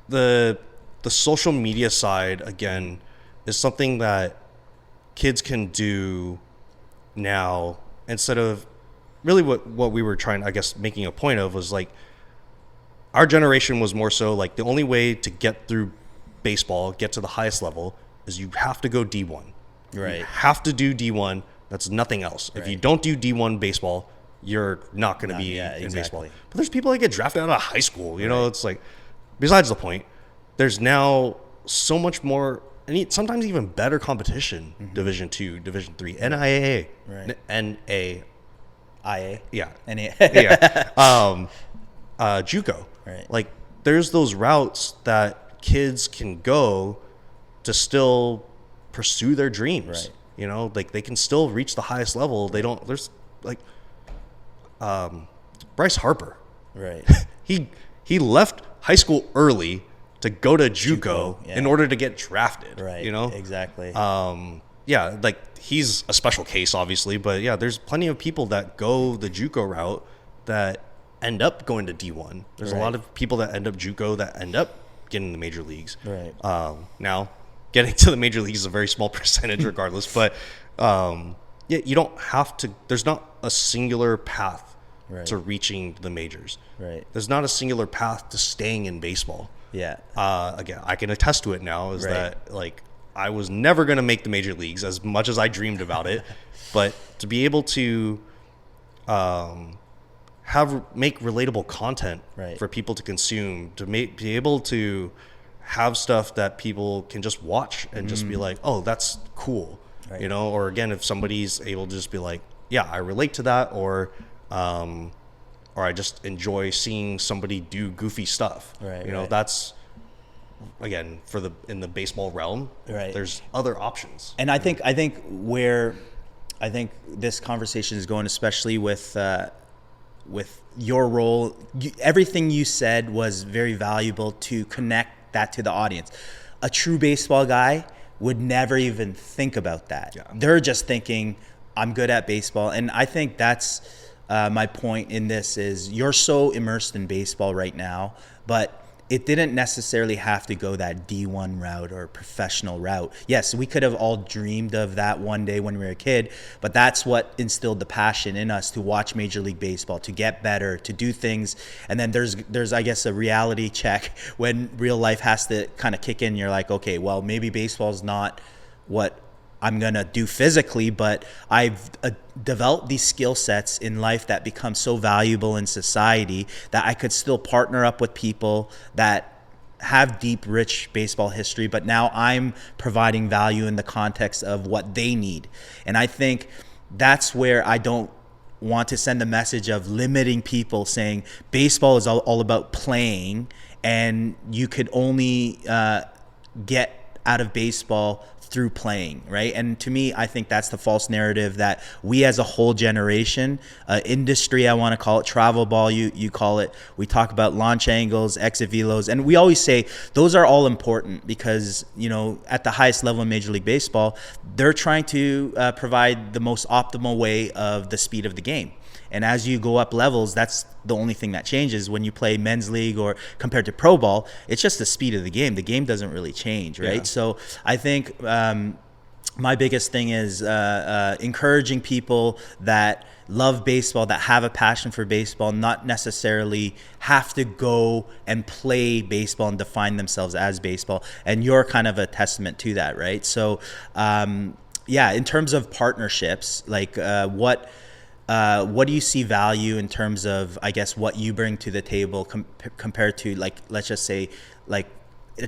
[SPEAKER 3] the social media side, again, is something that kids can do now, instead of really what we were trying, I guess, making a point of was like our generation was more so like the only way to get through baseball, get to the highest level, is you have to go D1.
[SPEAKER 2] Right.
[SPEAKER 3] You have to do D1. That's nothing else. If you don't do D1 baseball, you're not going to be in baseball. But there's people that get drafted out of high school. You know, it's like, besides the point, there's now so much more, and sometimes even better competition. Division 2, Division 3, NIAA,
[SPEAKER 2] IA.
[SPEAKER 3] Yeah.
[SPEAKER 2] NA.
[SPEAKER 3] JUCO.
[SPEAKER 2] Right.
[SPEAKER 3] Like, there's those routes that kids can go to still pursue their dreams.
[SPEAKER 2] Right.
[SPEAKER 3] You know, like they can still reach the highest level. There's like Bryce Harper.
[SPEAKER 2] Right.
[SPEAKER 3] He left high school early to go to JUCO in order to get drafted.
[SPEAKER 2] Right.
[SPEAKER 3] You know?
[SPEAKER 2] Exactly.
[SPEAKER 3] Yeah, like he's a special case, obviously, but yeah, there's plenty of people that go the JUCO route that end up going to D1. There's a lot of people that end up JUCO that end up getting the major leagues.
[SPEAKER 2] Right.
[SPEAKER 3] Now, getting to the major leagues is a very small percentage regardless, but yeah, you don't have to, there's not a singular path to reaching the majors.
[SPEAKER 2] Right.
[SPEAKER 3] There's not a singular path to staying in baseball.
[SPEAKER 2] Yeah.
[SPEAKER 3] Again, I can attest to it now is that like I was never going to make the major leagues as much as I dreamed about it, but to be able to make relatable content for people to consume, to be able to have stuff that people can just watch and just be like, oh, that's cool. Right. You know, or again, if somebody's able to just be like, yeah, I relate to that, or I just enjoy seeing somebody do goofy stuff.
[SPEAKER 2] Right.
[SPEAKER 3] You know, that's, again, in the baseball realm, there's other options.
[SPEAKER 2] And I think where this conversation is going, especially with your role, everything you said was very valuable to connect that to the audience. A true baseball guy would never even think about that. Yeah. They're just thinking, I'm good at baseball. And I think that's my point in this is you're so immersed in baseball right now, but it didn't necessarily have to go that D1 route or professional route. Yes, we could have all dreamed of that one day when we were a kid, but that's what instilled the passion in us to watch Major League Baseball, to get better, to do things. And then there's I guess, a reality check when real life has to kind of kick in. You're like, okay, well, maybe baseball's not what I'm going to do physically, but I've developed these skill sets in life that become so valuable in society that I could still partner up with people that have deep, rich baseball history, but now I'm providing value in the context of what they need. And I think that's where I don't want to send the message of limiting people, saying baseball is all about playing and you could only get out of baseball through playing, right? And to me, I think that's the false narrative that we as a whole generation, industry, I want to call it, travel ball, you call it, we talk about launch angles, exit velos, and we always say those are all important because, you know, at the highest level in Major League Baseball, they're trying to provide the most optimal way of the speed of the game. And as you go up levels, that's the only thing that changes. When you play men's league or compared to pro ball, it's just the speed of the game. The game doesn't really change, right? Yeah. So I think my biggest thing is encouraging people that love baseball, that have a passion for baseball, not necessarily have to go and play baseball and define themselves as baseball. And you're kind of a testament to that, right? So, yeah, in terms of partnerships, like what do you see value in terms of, I guess, what you bring to the table compared to, like, let's just say, like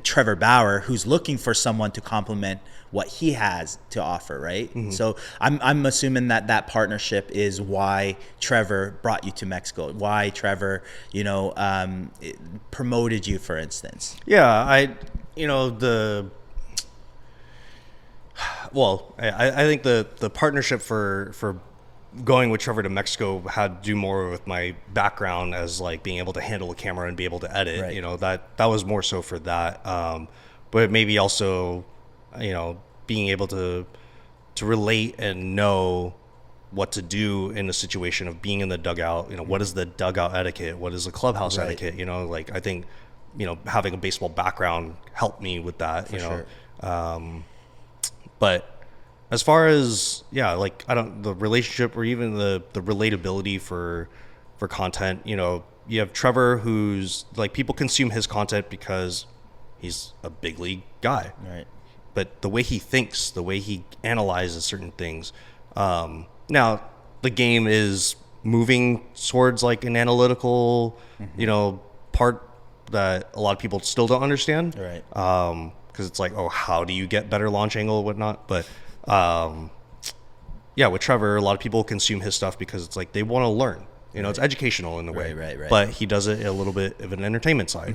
[SPEAKER 2] Trevor Bauer, who's looking for someone to complement what he has to offer, right? Mm-hmm. So I'm assuming that partnership is why Trevor brought you to Mexico, why Trevor, you know, promoted you, for instance.
[SPEAKER 3] Yeah, I think the partnership for going with Trevor to Mexico had to do more with my background as like being able to handle a camera and be able to edit. Right. You know, that was more so for that. But maybe also, you know, being able to relate and know what to do in a situation of being in the dugout. You know, what is the dugout etiquette? What is the clubhouse etiquette? You know, like I think, you know, having a baseball background helped me with that. For sure. But as far as, yeah, like the relationship or even the relatability for content, you know, you have Trevor who's like, people consume his content because he's a big league guy.
[SPEAKER 2] Right.
[SPEAKER 3] but the way he thinks, the way he analyzes certain things. Now, the game is moving towards like an analytical, part that a lot of people still don't understand.
[SPEAKER 2] Right.
[SPEAKER 3] Because it's like, oh, how do you get better launch angle and whatnot? But with Trevor, a lot of people consume his stuff because it's like they want to learn. It's educational in a way.
[SPEAKER 2] Right.
[SPEAKER 3] But he does it a little bit of an entertainment side.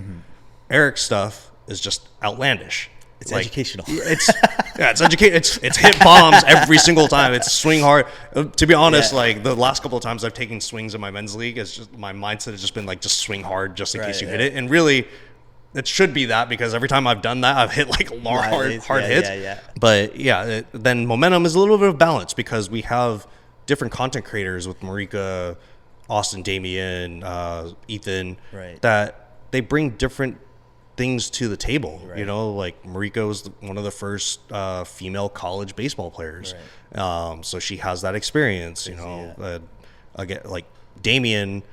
[SPEAKER 3] Eric's stuff is just outlandish.
[SPEAKER 2] It's like, educational.
[SPEAKER 3] It's It's hit bombs every single time. It's swing hard. To be honest, like the last couple of times I've taken swings in my men's league, it's just my mindset has just been like, just swing hard just in case you hit it. And really, it should be that, because every time I've done that, I've hit like hard hits. But then momentum is a little bit of balance, because we have different content creators with Marika, Austin, Damian, Ethan, that they bring different things to the table. Like Marika was one of the first female college baseball players, so she has that experience. Again, like Damian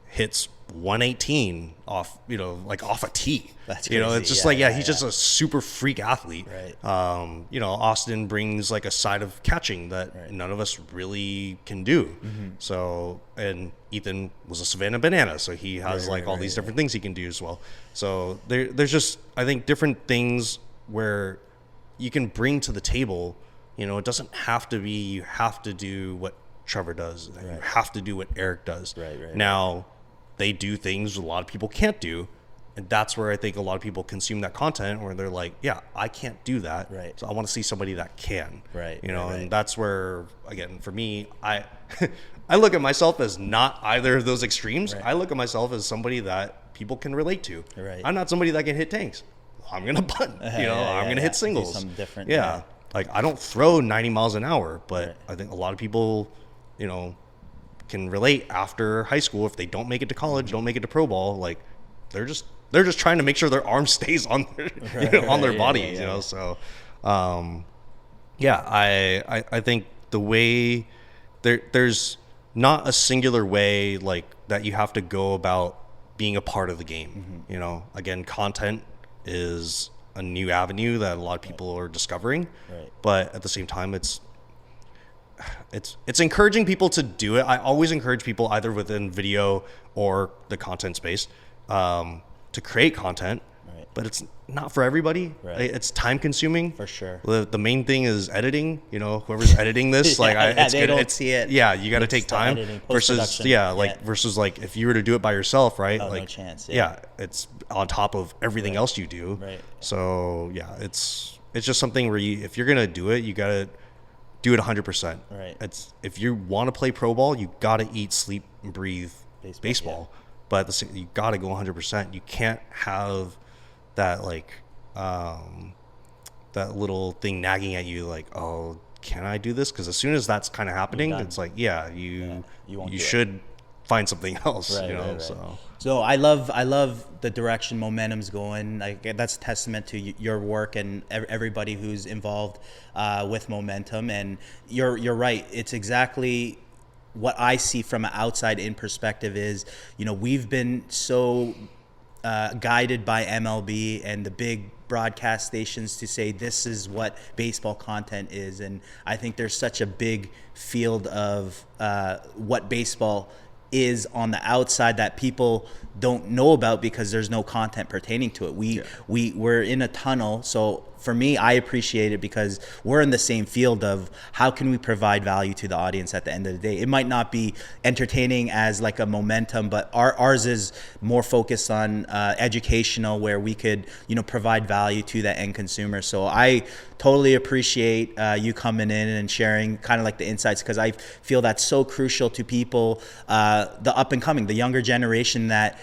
[SPEAKER 3] hits 118 off off a tee. That's crazy. It's just he's just a super freak athlete. Austin brings like a side of catching that none of us really can do. So, and Ethan was a Savannah Banana, so he has all these different things he can do as well. So there's just, I think, different things where you can bring to the table. It doesn't have to be you have to do what Trevor does. You have to do what Eric does. Now, they do things a lot of people can't do, and that's where I think a lot of people consume that content, where they're like, I can't do that, so I want to see somebody that can. And that's where, again, for me, I I look at myself as not either of those extremes. I look at myself as somebody that people can relate to. I'm not somebody that can hit tanks. I'm gonna bunt. I'm gonna hit singles.
[SPEAKER 2] Do something different.
[SPEAKER 3] Like I don't throw 90 miles an hour, but I think a lot of people, can relate after high school. If they don't make it to college, don't make it to pro ball, like they're just trying to make sure their arm stays on their on their body. So I think the way there's not a singular way like that you have to go about being a part of the game. Again, content is a new avenue that a lot of people are discovering, but at the same time, it's encouraging people to do it. I always encourage people, either within video or the content space, to create content, but it's not for everybody. It's time consuming
[SPEAKER 2] for sure.
[SPEAKER 3] The main thing is editing. Whoever's editing this,
[SPEAKER 2] see it.
[SPEAKER 3] You got to take time versus versus like if you were to do it by yourself,
[SPEAKER 2] no chance.
[SPEAKER 3] It's on top of everything else you do. So it's just something where if you're gonna do it, you gotta do it 100%. It's, if you want to play pro ball, you got to eat, sleep, and breathe baseball. But at the same, you got to go 100%. You can't have that that little thing nagging at you, like, oh, can I do this? Because as soon as that's kind of happening, it's like, you should find something else.
[SPEAKER 2] So I love the direction momentum's going. Like, that's a testament to your work and everybody who's involved with momentum. And you're right. It's exactly what I see from an outside in perspective is, we've been so guided by MLB and the big broadcast stations to say this is what baseball content is. And I think there's such a big field of what baseball is on the outside that people don't know about because there's no content pertaining to it. We're in a tunnel. So for me, I appreciate it because we're in the same field of how can we provide value to the audience at the end of the day. It might not be entertaining as like a momentum, but ours is more focused on educational, where we could, provide value to the end consumer. So I totally appreciate you coming in and sharing kind of like the insights, because I feel that's so crucial to people, the up and coming, the younger generation, that,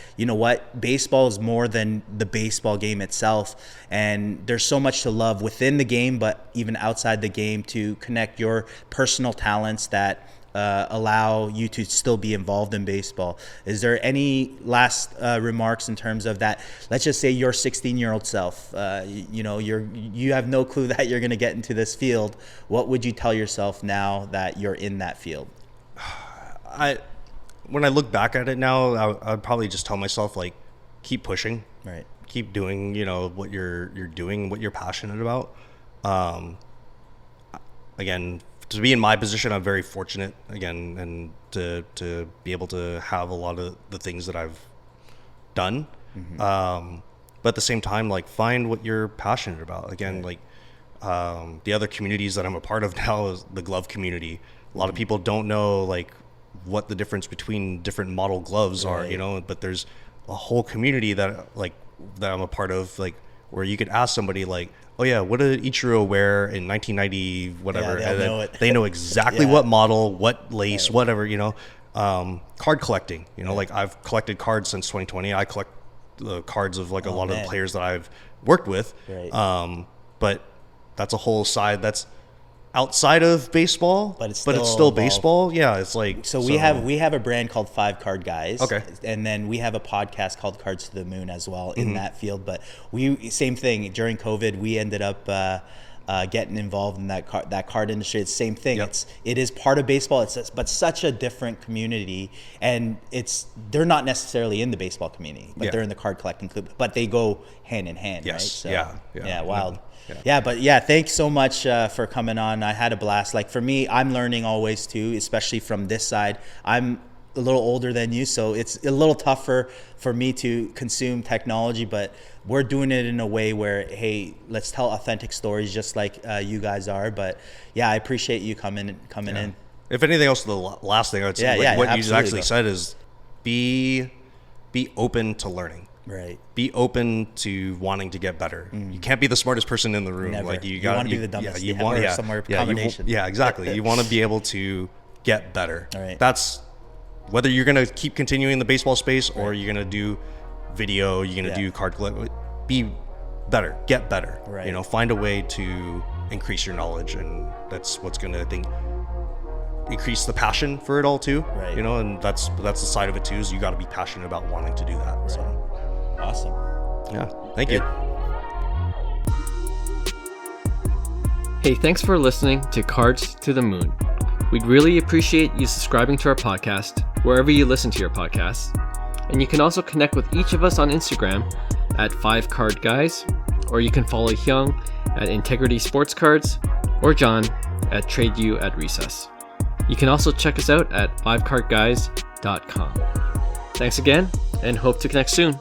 [SPEAKER 2] baseball is more than the baseball game itself. And there's so much to love within the game, but even outside the game, to connect your personal talents that allow you to still be involved in baseball. Is there any last remarks in terms of that? Let's just say your 16-year-old self, you have no clue that you're going to get into this field. What would you tell yourself now that you're in that field?
[SPEAKER 3] When I look back at it now, I'd probably just tell myself, like, keep pushing. Keep doing, what you're doing, what you're passionate about. Again, to be in my position, I'm very fortunate again, and to be able to have a lot of the things that I've done. But at the same time, like, find what you're passionate about. Again, like, the other communities that I'm a part of now is the glove community. A lot of people don't know like what the difference between different model gloves are, you know, but there's a whole community that I'm a part of, like, where you could ask somebody like, oh yeah, what did Ichiro wear in 1990, whatever, and
[SPEAKER 2] know it.
[SPEAKER 3] they know exactly what model, what lace, whatever, you know. Card collecting, you know, like, I've collected cards since 2020. I collect the cards of like a lot of the players that I've worked with, but that's a whole side that's outside of baseball, but it's still baseball. Yeah, it's like,
[SPEAKER 2] so we have a brand called 5 Card Guys, and then we have a podcast called Cards to the Moon as well in that field. But same thing, during COVID we ended up getting involved in that card industry. It's the same thing. It is part of baseball, but such a different community, and they're not necessarily in the baseball community, but they're in the card collecting club, but they go hand in hand, right? So, wild. But thanks so much for coming on. I had a blast. Like, for me, I'm learning always too, especially from this side. I'm a little older than you, so it's a little tougher for me to consume technology, but we're doing it in a way where, hey, let's tell authentic stories just like you guys are. But I appreciate you coming in.
[SPEAKER 3] If anything else, the last thing I would say, what you actually said is be open to learning.
[SPEAKER 2] Right.
[SPEAKER 3] Be open to wanting to get better. You can't be the smartest person in the room.
[SPEAKER 2] Never.
[SPEAKER 3] Like,
[SPEAKER 2] you want to be the dumbest.
[SPEAKER 3] You want
[SPEAKER 2] somewhere combination.
[SPEAKER 3] Exactly. You want to be able to get better.
[SPEAKER 2] All right.
[SPEAKER 3] That's whether you're going to keep continuing the baseball space or you're going to do video, you're going to do card collect. Be better. Get better.
[SPEAKER 2] Right.
[SPEAKER 3] You know, find a way to increase your knowledge, and that's what's going to, I think, increase the passion for it all too.
[SPEAKER 2] Right.
[SPEAKER 3] You know, and that's the side of it too, is you got to be passionate about wanting to do that.
[SPEAKER 2] Right.
[SPEAKER 3] So.
[SPEAKER 2] Awesome.
[SPEAKER 3] Yeah. Thank you.
[SPEAKER 1] Hey, thanks for listening to Cards to the Moon. We'd really appreciate you subscribing to our podcast wherever you listen to your podcasts. And you can also connect with each of us on Instagram at 5 Card Guys, or you can follow Hyung at Integrity Sports Cards, or John at TradeU at Recess. You can also check us out at 5cardguys.com. Thanks again, and hope to connect soon.